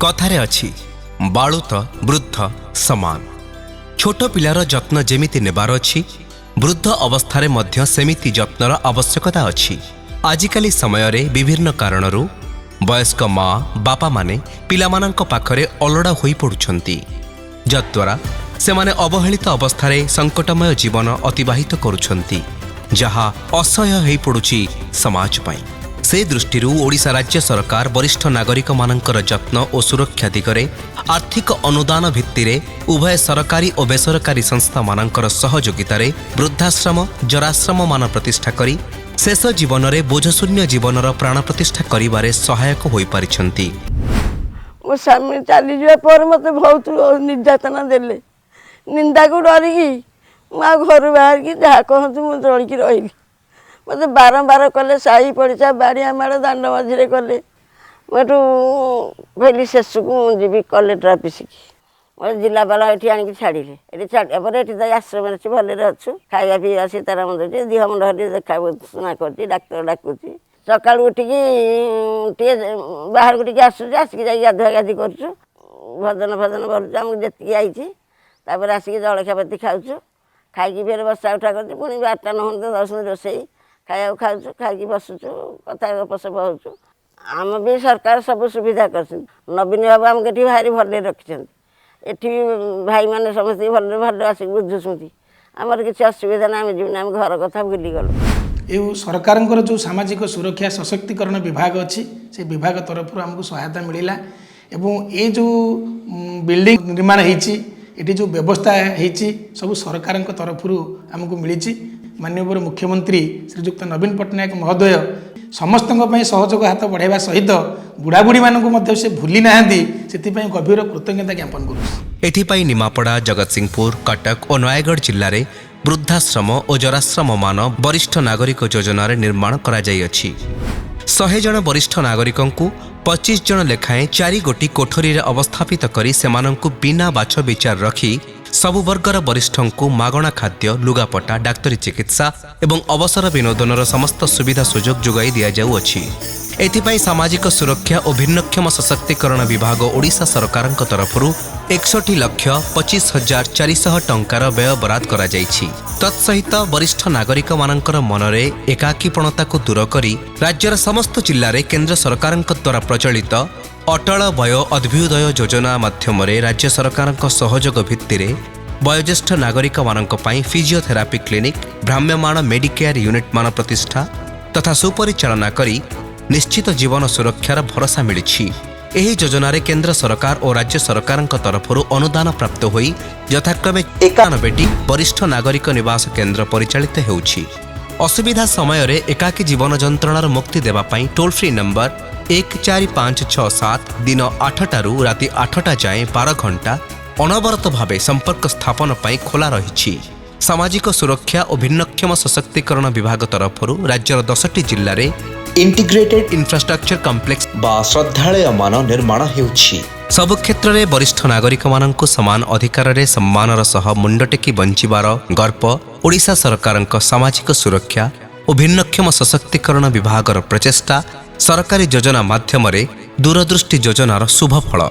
कथारे अछि बालुत वृद्ध समान। छोट पिलार जत्न जेमिति नेबार अछि, वृद्ध अवस्थारे मध्य सेमिति जत्नर आवश्यकता अछि। आजिकाली समय रे विभिन्न कारणरू वयस्क माँ बापा माने पिलामानंक पाखरे अलड़ा होई पड़ुछंती, जद्वारा सेमाने अवहेलित अवस्थारे संकटमय जीवन अतिबाहित करुछंती, जहा असह्य होई पड़ुछि समाज पई। से दृष्टिरू ओडिशा राज्य सरकार वरिष्ठ नागरिक मानंकर जत्न और सुरक्षा दिगरे आर्थिक अनुदान भित्तिरे उभय सरकारी और बेसरकारी संस्था मानंकर सहयोगितारे वृद्धाश्रम जराश्रम मान प्रतिष्ठा करी शेष जीवन रे बोझशून्य जीवनर प्राण प्रतिष्ठा करिबारे सहायक होई पारिछंती। मो स्वामी चली जाए पर मते बहुत निर्यातना देले, निंदा को डरिकी मैं घर बाहर की जहाँ कहतु मुझे डरिकी रही। मत बारंबार कले साई पड़िशा बाड़िया माड़ दांड मझे कले, मुझे कहली शेष को जी कलेक्टर ऑफिस की मैं जिलापाल ये आणिक छाड़े ये छाड़ा पर ये आश्रम अच्छी भले अच्छु खाଇବା ପିଇବା सीताराम दे दिह मुंड देखा सुना कर डाक्तर डाकुची सकाल उठिकी टे बाहर को टे आसुच आसिक गाधुआ गाधि कर भजन भजन भरुचु आमको जी आईपर आसिक जलखापाती खाऊँ खाई फिर बसा उठा कर पुणी 8टा 9 10 रोसई खाया खाऊँ खाई बसुचु कथा गपसप होचु। आम भी सरकार सब सुविधा कर नवीन बाबू आमको ये भारी भले रखिंट एटी भाई मैंने समस्त भले भले आसिक बुझुंट आमर किसी असुविधा ना आम जीवन आम घर कथा भूलीगलु। ये सरकार जो सामाजिक सुरक्षा सशक्तिकरण विभाग अच्छी से विभाग तरफ आमको सहायता मिलला एवं ये जो बिल्डिंग निर्माण होती जो व्यवस्था होती सब सरकार तरफ आमको मिली। माननीय मुख्यमंत्री श्रीजुक्त नवीन पट्टनायक महोदय समस्त सहयोग हाथ बढ़ावा सहित बुढ़ा बुढ़ी मानक से भूली ना से गभीर कृतज्ञता ज्ञापन एथिपाई निमापड़ा जगतसिंहपुर कटक और नयगढ़ जिले में वृद्धाश्रम और जराश्रम मान वरिष्ठ नागरिक योजन निर्माण करा जाई अछि। 100 जन वरिष्ठ नागरिकों 25 जन लेखाएं 4 गोटी कोठरी रे अवस्थापित करी सेमानंकु बिना बाछ विचार रखी सबु वर्गर वरिष्ठों को मागणा खाद्य लुगापटा डाक्तरी चिकित्सा एवं अवसर विनोदनर समस्त सुविधा सुजोग जोगाई दिया जाउअछि। एथिपाई सामाजिक सुरक्षा और भिन्नक्षम सशक्तिकरण विभाग ओडिशा सरकार तरफरु 61,25,400 टंकार व्यय बराद करा जाइछि। तत्सहित वरिष्ठ नागरिक मानकर मनरे एकाकीपणता को दूर करी राज्यर समस्त जिल्ला रे केंद्र सरकार द्वारा प्रचलित अटल वय अभ्युदय योजना माध्यम राज्य सरकार सहयोग भित्तिरे वयोज्येष्ठ नागरिक मानक पई फिजियोथेरापी क्लिनिक भ्राम्यमाण मेडिकेयर यूनिट मान प्रतिष्ठा तथा सुपरिचालना करी निश्चित जीवन सुरक्षार भरोसा मिली। एही योजना रे केंद्र सरकार और राज्य सरकार तरफरु अनुदान प्राप्त होई यथाक्रमे 91टी वरिष्ठ नागरिक निवास केंद्र परिचालित हेउछि। असुविधा समय रे एकाकी जीवन जंत्रणार मुक्ति देबा पई टोल फ्री नंबर 14567 दिन 8टारू राति 8टा जाए 12 घंटा अनवरत भावे संपर्क स्थापन पई खोला रहिछि। सामाजिक सुरक्षा और भिन्नक्षम सशक्तिकरण विभाग तरफरु राज्यर 10टी जिल्ला रे इंटीग्रेटेड इंफ्रास्ट्रक्चर कॉम्प्लेक्स बा श्रद्धालय मान निर्माण हेउछि। सब क्षेत्र में वरिष्ठ नागरिक मानंकु समान अधिकार रे सम्मानर सह मुंडटेकी बंचिबार गर्व ओडिशा सरकार सामाजिक सुरक्षा और भिन्नक्षम सशक्तिकरण विभागर प्रचेष्टा सरकारी योजना माध्यम दूरदृष्टि योजनार शुभ फल।